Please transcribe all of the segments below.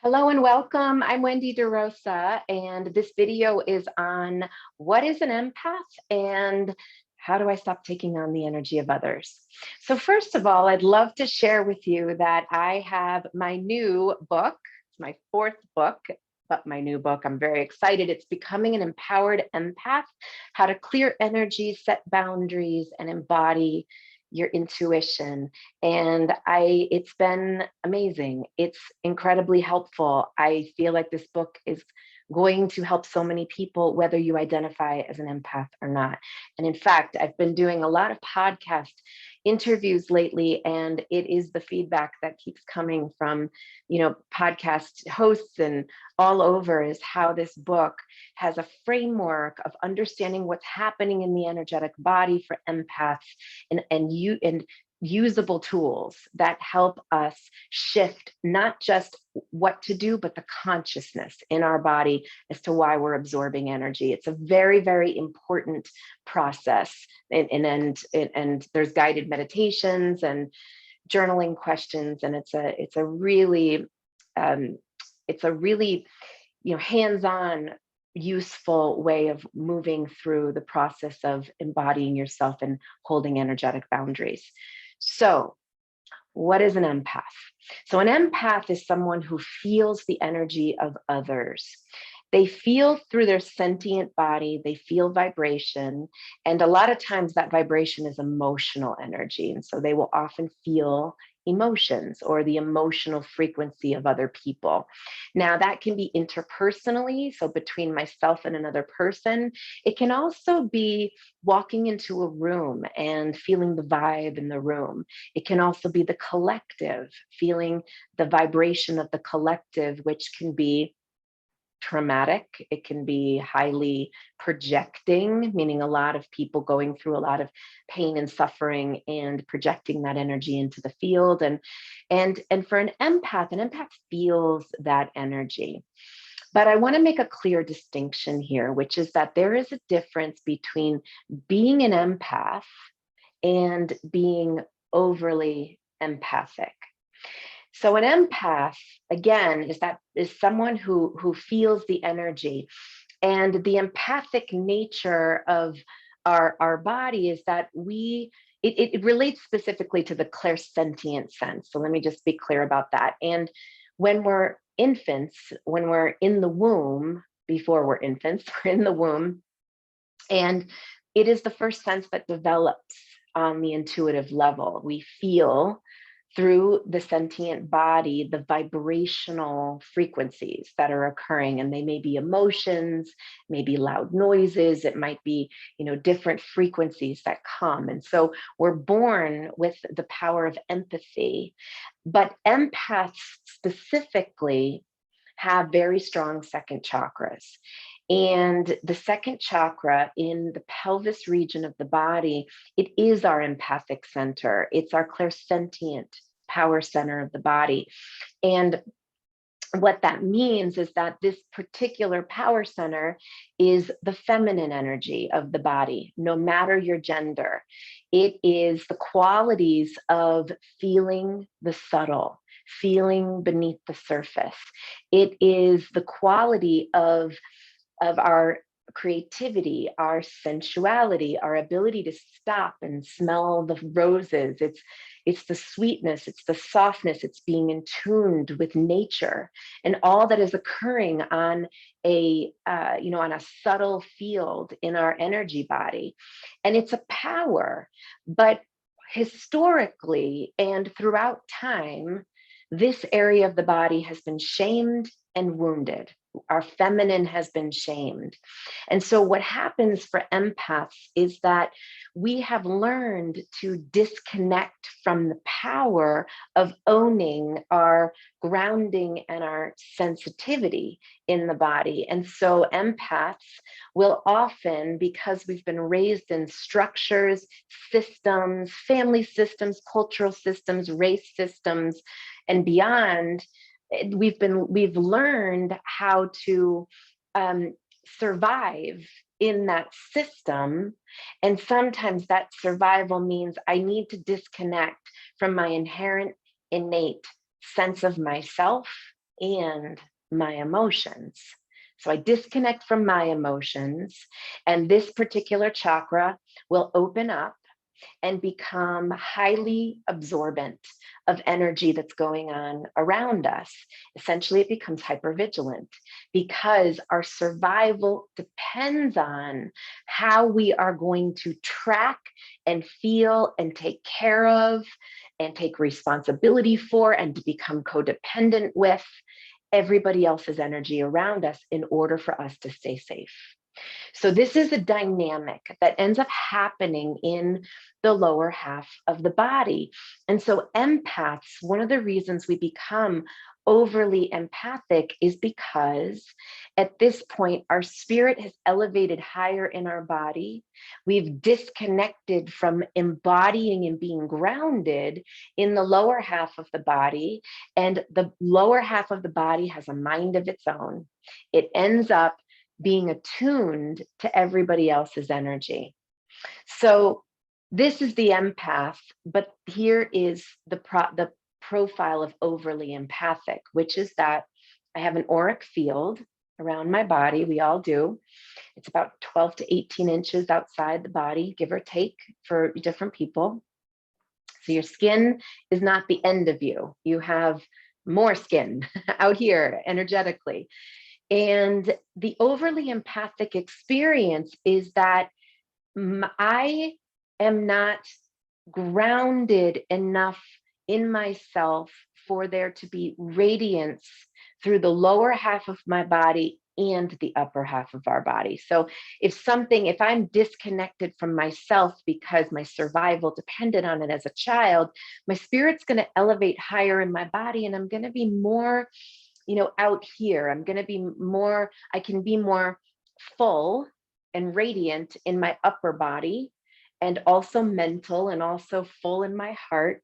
Hello and welcome. I'm Wendy De Rosa, and this video is on what is an empath and how do I stop taking on the energy of others? So first of all, I'd love to share with you that I have my new book. It's my fourth book, but my new book. I'm very excited. It's Becoming an Empowered Empath: How to Clear Energy, Set Boundaries, and Embody your intuition. And it's been amazing. It's incredibly helpful. I feel like this book is going to help so many people, whether you identify as an empath or not. And in fact, I've been doing a lot of podcast interviews lately, and it is the feedback that keeps coming from, podcast hosts and all over, is how this book has a framework of understanding what's happening in the energetic body for empaths, and usable tools that help us shift not just what to do, but the consciousness in our body as to why we're absorbing energy. It's a very, very important process. And there's guided meditations and journaling questions. And it's a really hands-on, useful way of moving through the process of embodying yourself and holding energetic boundaries. So, what is an empath? So, an empath is someone who feels the energy of others. They feel through their sentient body, they feel vibration, and a lot of times that vibration is emotional energy. And so they will often feel emotions or the emotional frequency of other people. Now, that can be interpersonally, so between myself and another person. It can also be walking into a room and feeling the vibe in the room. It can also be the collective, feeling the vibration of the collective, which can be traumatic. It can be highly projecting, meaning a lot of people going through a lot of pain and suffering and projecting that energy into the field. And for an empath feels that energy. But I want to make a clear distinction here, which is that there is a difference between being an empath and being overly empathic. So an empath, again, is someone who feels the energy. And the empathic nature of our body is that it relates specifically to the clairsentient sense. So let me just be clear about that. And when we're infants, when we're in the womb, before we're infants, we're in the womb, and it is the first sense that develops on the intuitive level. We feel through the sentient body the vibrational frequencies that are occurring, and they may be emotions, maybe loud noises, it might be different frequencies that come. And so we're born with the power of empathy, but empaths specifically have very strong second chakras. And the second chakra in the pelvis region of the body, it is our empathic center. It's our clairsentient power center of the body. And what that means is that this particular power center is the feminine energy of the body, no matter your gender. It is the qualities of feeling the subtle, feeling beneath the surface. It is the quality of our creativity, our sensuality, our ability to stop and smell the roses. It's the sweetness, it's the softness, it's being in tuned with nature and all that is occurring on on a subtle field in our energy body. And it's a power, but historically and throughout time, this area of the body has been shamed and wounded. Our feminine has been shamed. And so what happens for empaths is that we have learned to disconnect from the power of owning our grounding and our sensitivity in the body. And so empaths will often, because we've been raised in structures, systems, family systems, cultural systems, race systems, and beyond, we've learned how to survive in that system. And sometimes that survival means I need to disconnect from my inherent, innate sense of myself and my emotions. So I disconnect from my emotions, and this particular chakra will open up and become highly absorbent of energy that's going on around us. Essentially, it becomes hypervigilant because our survival depends on how we are going to track and feel and take care of and take responsibility for and to become codependent with everybody else's energy around us in order for us to stay safe. So this is a dynamic that ends up happening in the lower half of the body. And so empaths, one of the reasons we become overly empathic is because at this point, our spirit has elevated higher in our body. We've disconnected from embodying and being grounded in the lower half of the body. And the lower half of the body has a mind of its own. It ends up being attuned to everybody else's energy. So this is the empath, but here is the profile of overly empathic, which is that I have an auric field around my body. We all do. It's about 12 to 18 inches outside the body, give or take, for different people. So your skin is not the end of you. You have more skin out here energetically. And the overly empathic experience is that I am not grounded enough in myself for there to be radiance through the lower half of my body and the upper half of our body. So if I'm disconnected from myself because my survival depended on it as a child, my spirit's going to elevate higher in my body and I'm going to be more out here. I can be more full and radiant in my upper body and also mental and also full in my heart.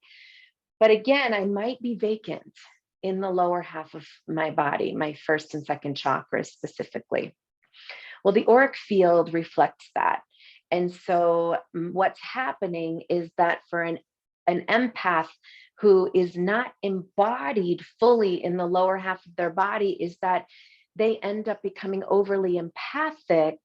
But again, I might be vacant in the lower half of my body, my first and second chakras specifically. Well, the auric field reflects that. And so what's happening is that for an empath who is not embodied fully in the lower half of their body is that they end up becoming overly empathic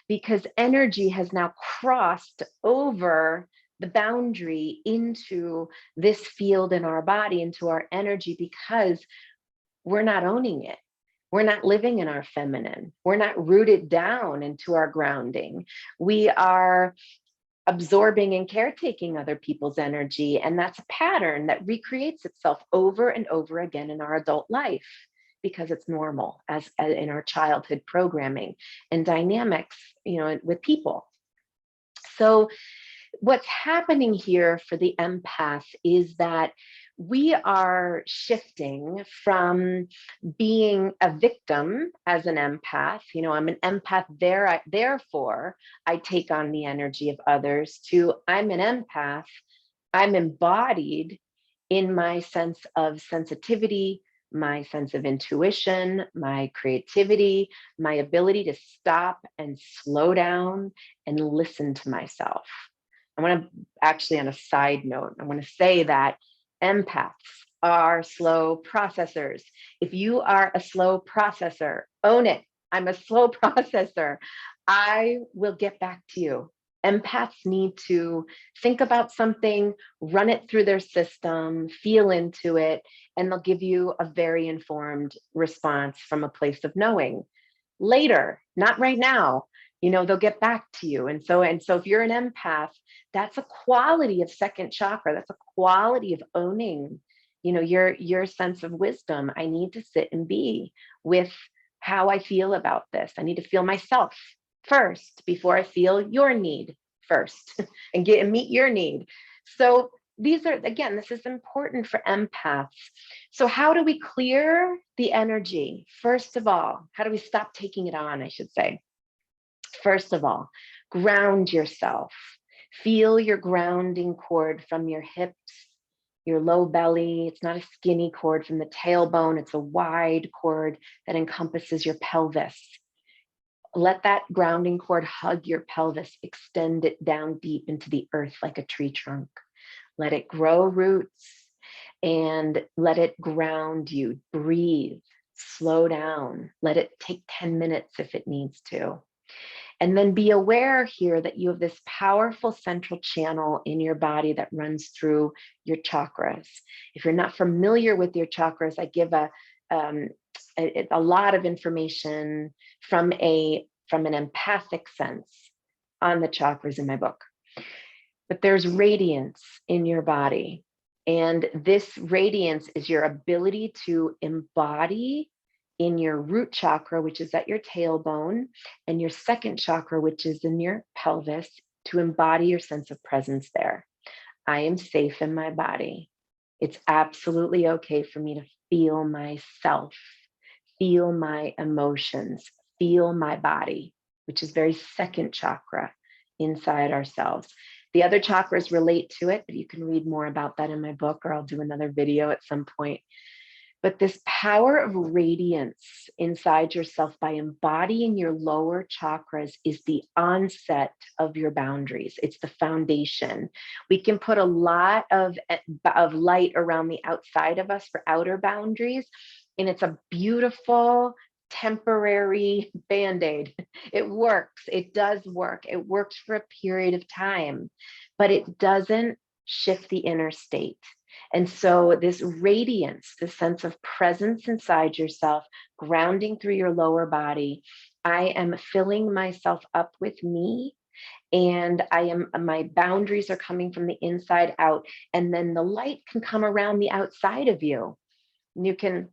because energy has now crossed over the boundary into this field in our body, into our energy, because we're not owning it. We're not living in our feminine. We're not rooted down into our grounding. We are absorbing and caretaking other people's energy. And that's a pattern that recreates itself over and over again in our adult life because it's normal as in our childhood programming and dynamics, with people. So what's happening here for the empath is that we are shifting from being a victim as an empath, I'm an empath therefore I take on the energy of others, to I'm an empath, I'm embodied in my sense of sensitivity, my sense of intuition, my creativity, my ability to stop and slow down and listen to myself. I want to actually, on a side note, I want to say that empaths are slow processors. If you are a slow processor, own it. I'm a slow processor. I will get back to you. Empaths need to think about something, run it through their system, feel into it, and they'll give you a very informed response from a place of knowing. Later, not right now, they'll get back to you. And so if you're an empath, that's a quality of second chakra. That's a quality of owning, your sense of wisdom. I need to sit and be with how I feel about this. I need to feel myself first before I feel your need first and meet your need. So this is important for empaths. So how do we clear the energy? First of all, how do we stop taking it on, I should say? First of all, ground yourself. Feel your grounding cord from your hips, your low belly. It's not a skinny cord from the tailbone. It's a wide cord that encompasses your pelvis. Let that grounding cord hug your pelvis, extend it down deep into the earth like a tree trunk. Let it grow roots and let it ground you. Breathe. slow down, let it take 10 minutes if it needs to. And then be aware here that you have this powerful central channel in your body that runs through your chakras. If you're not familiar with your chakras, I give um, a lot of information from an empathic sense on the chakras in my book. But there's radiance in your body. And this radiance is your ability to embody in your root chakra, which is at your tailbone, and your second chakra, which is in your pelvis, to embody your sense of presence there. I am safe in my body. It's absolutely okay for me to feel myself, feel my emotions, feel my body, which is very second chakra inside ourselves. The other chakras relate to it, but you can read more about that in my book, or I'll do another video at some point. But this power of radiance inside yourself by embodying your lower chakras is the onset of your boundaries. It's the foundation. We can put a lot of light around the outside of us for outer boundaries, and it's a beautiful temporary band-aid. It works. It does work. It works for a period of time, but it doesn't shift the inner state. And so this radiance, this sense of presence inside yourself, grounding through your lower body, I am filling myself up with me, and my boundaries are coming from the inside out. And then the light can come around the outside of you. You can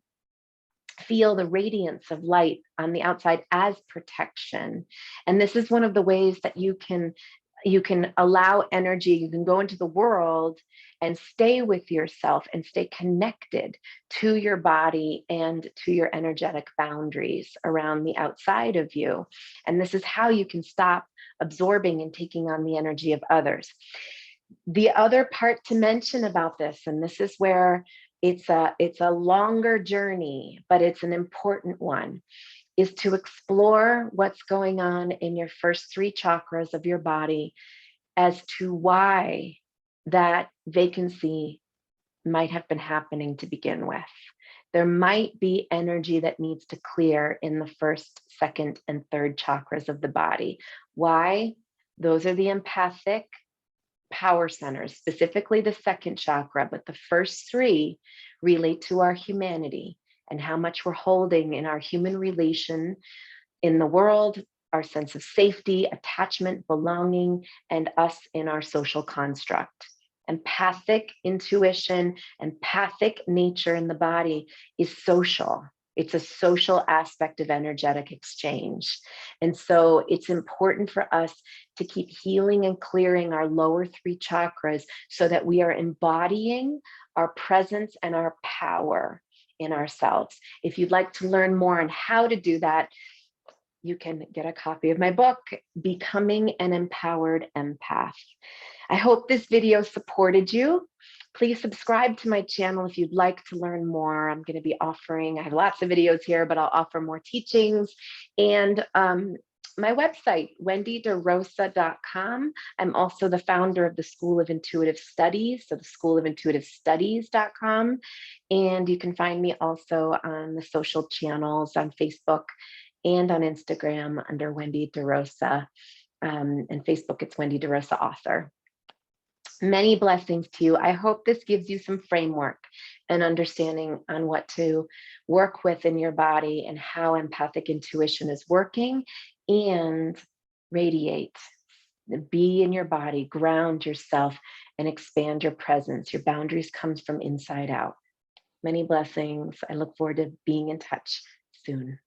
feel the radiance of light on the outside as protection. And this is one of the ways that you can allow energy, you can go into the world and stay with yourself and stay connected to your body and to your energetic boundaries around the outside of you. And this is how you can stop absorbing and taking on the energy of others. The other part to mention about this, and this is where it's a longer journey, but it's an important one, is to explore what's going on in your first three chakras of your body as to why that vacancy might have been happening to begin with. There might be energy that needs to clear in the first, second, and third chakras of the body. Why? Those are the empathic power centers, specifically the second chakra, but the first three relate to our humanity and how much we're holding in our human relation in the world, our sense of safety, attachment, belonging, and us in our social construct. Empathic intuition, empathic nature in the body is social. It's a social aspect of energetic exchange. And so it's important for us to keep healing and clearing our lower three chakras so that we are embodying our presence and our power in ourselves. If you'd like to learn more on how to do that, you can get a copy of my book, Becoming an Empowered Empath. I hope this video supported you. Please subscribe to my channel if you'd like to learn more. I'm going to be offering, I have lots of videos here, but I'll offer more teachings. And my website, wendyderosa.com. I'm also the founder of the School of Intuitive Studies, so the schoolofintuitivestudies.com. And you can find me also on the social channels on Facebook and on Instagram under Wendy De Rosa. And Facebook, it's Wendy De Rosa Author. Many blessings to you. I hope this gives you some framework and understanding on what to work with in your body and how empathic intuition is working, and radiate, be in your body, ground yourself, and expand your presence. Your boundaries comes from inside out. Many blessings. I look forward to being in touch soon.